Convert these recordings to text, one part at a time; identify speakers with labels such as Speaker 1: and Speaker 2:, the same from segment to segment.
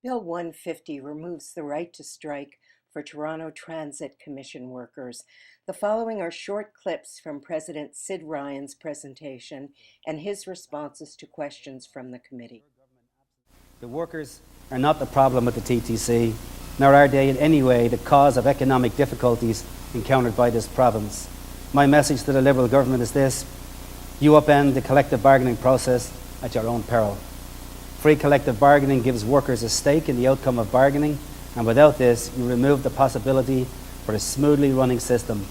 Speaker 1: Bill 150 removes the right to strike for Toronto Transit Commission workers. The following are short clips from President Sid Ryan's presentation and his responses to questions from the committee.
Speaker 2: The workers are not the problem with the TTC, nor are they in any way the cause of economic difficulties encountered by this province. My message to the Liberal government is this: you upend the collective bargaining process at your own peril. Free collective bargaining gives workers a stake in the outcome of bargaining, and without this, you remove the possibility for a smoothly running system.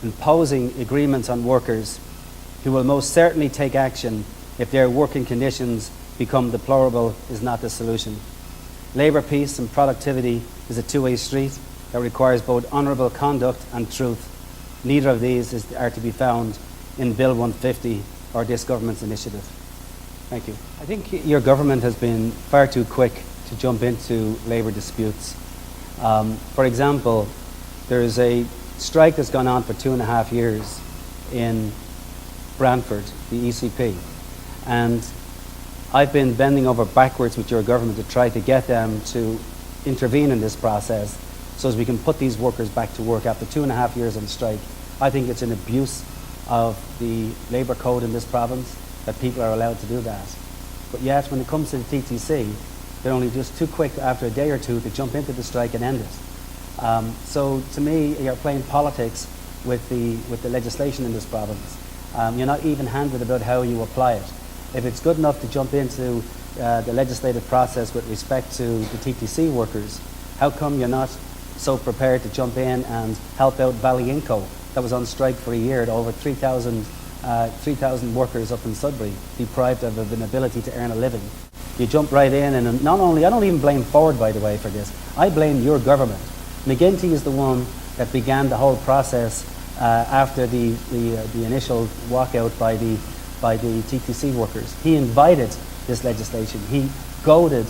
Speaker 2: Imposing agreements on workers who will most certainly take action if their working conditions become deplorable is not the solution. Labour peace and productivity is a two-way street that requires both honourable conduct and truth. Neither of these are to be found in Bill 150 or this government's initiative. Thank you. I think your government has been far too quick to jump into labour disputes. For example, there is a strike that's gone on for 2.5 years in Brantford, the ECP, and I've been bending over backwards with your government to try to get them to intervene in this process so as we can put these workers back to work after 2.5 years on strike. I think it's an abuse of the labour code in this province that people are allowed to do that. But yet, when it comes to the TTC, they're only just too quick after a day or two to jump into the strike and end it. So to me, you're playing politics with the legislation in this province. You're not even-handed about how you apply it. If it's good enough to jump into the legislative process with respect to the TTC workers, how come you're not so prepared to jump in and help out Valley Inco that was on strike for a year, over 3,000 workers up in Sudbury, deprived of an ability to earn a living? You jump right in, and not only, I don't even blame Ford, by the way, for this. I blame your government. McGuinty is the one that began the whole process after the initial walkout by the TTC workers. He invited this legislation. He goaded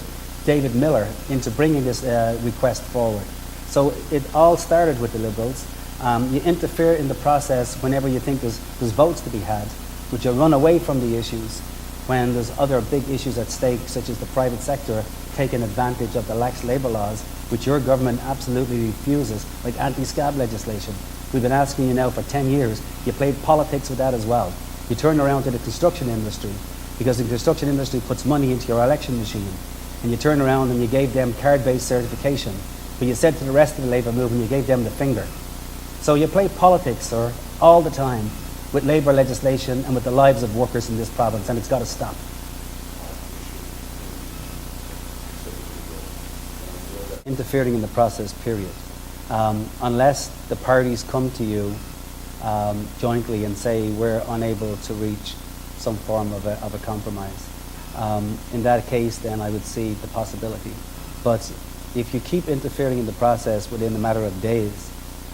Speaker 2: David Miller into bringing this request forward. So it all started with the Liberals. You interfere in the process whenever you think there's votes to be had, but you run away from the issues when there's other big issues at stake, such as the private sector taking advantage of the lax labour laws, which your government absolutely refuses, like anti-scab legislation. We've been asking you now for 10 years. You played politics with that as well. You turn around to the construction industry, because the construction industry puts money into your election machine, and you turn around and you gave them card-based certification, but you said to the rest of the Labour movement, you gave them the finger. So you play politics, sir, all the time with labour legislation and with the lives of workers in this province, and it's got to stop. Interfering in the process, period. Unless the parties come to you jointly and say we're unable to reach some form of a compromise. In that case, then I would see the possibility. But if you keep interfering in the process within a matter of days,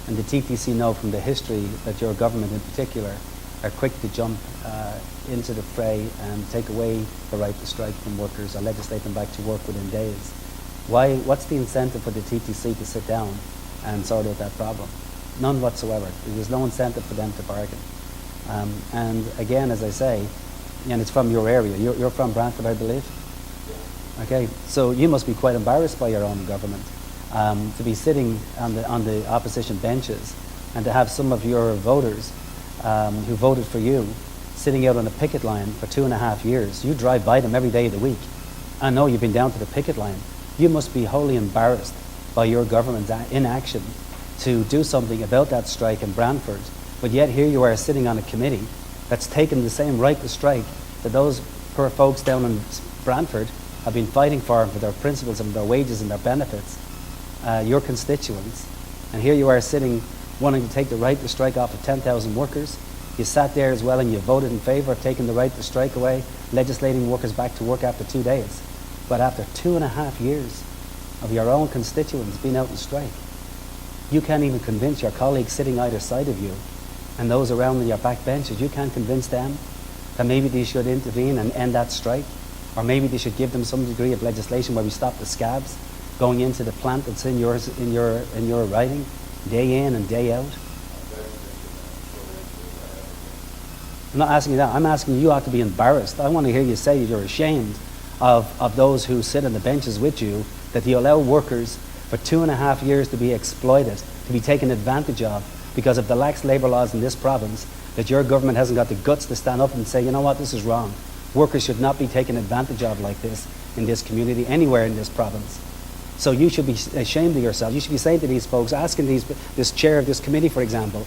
Speaker 2: and the TTC know from the history that your government in particular are quick to jump into the fray and take away the right to strike from workers or legislate them back to work within days, what's the incentive for the TTC to sit down and sort out that problem? None whatsoever. There's no incentive for them to bargain. And again, as I say, and it's from your area. You're from Brantford, I believe? Okay, so you must be quite embarrassed by your own government to be sitting on the opposition benches and to have some of your voters who voted for you sitting out on a picket line for 2.5 years. You drive by them every day of the week. I know you've been down to the picket line. You must be wholly embarrassed by your government's inaction to do something about that strike in Brantford, but yet here you are sitting on a committee that's taken the same right to strike that those poor folks down in Brantford have been fighting for their principles and their wages and their benefits, your constituents. And here you are sitting wanting to take the right to strike off of 10,000 workers. You sat there as well and you voted in favour of taking the right to strike away, legislating workers back to work after 2 days. But after 2.5 years of your own constituents being out on strike, you can't even convince your colleagues sitting either side of you and those around in your back benches, you can't convince them that maybe they should intervene and end that strike, or maybe they should give them some degree of legislation where we stop the scabs going into the plant that's in your writing, day in and day out. I'm not asking you that. I'm asking you ought to be embarrassed. I want to hear you say you're ashamed of those who sit on the benches with you, that you allow workers for 2.5 years to be exploited, to be taken advantage of because of the lax labour laws in this province, that your government hasn't got the guts to stand up and say, you know what, this is wrong. Workers should not be taken advantage of like this in this community, anywhere in this province. So you should be ashamed of yourself. You should be saying to these folks, asking this chair of this committee, for example,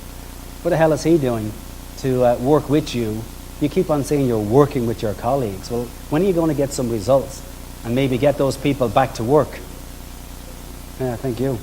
Speaker 2: what the hell is he doing to work with you? You keep on saying you're working with your colleagues. Well, when are you going to get some results and maybe get those people back to work? Yeah, thank you.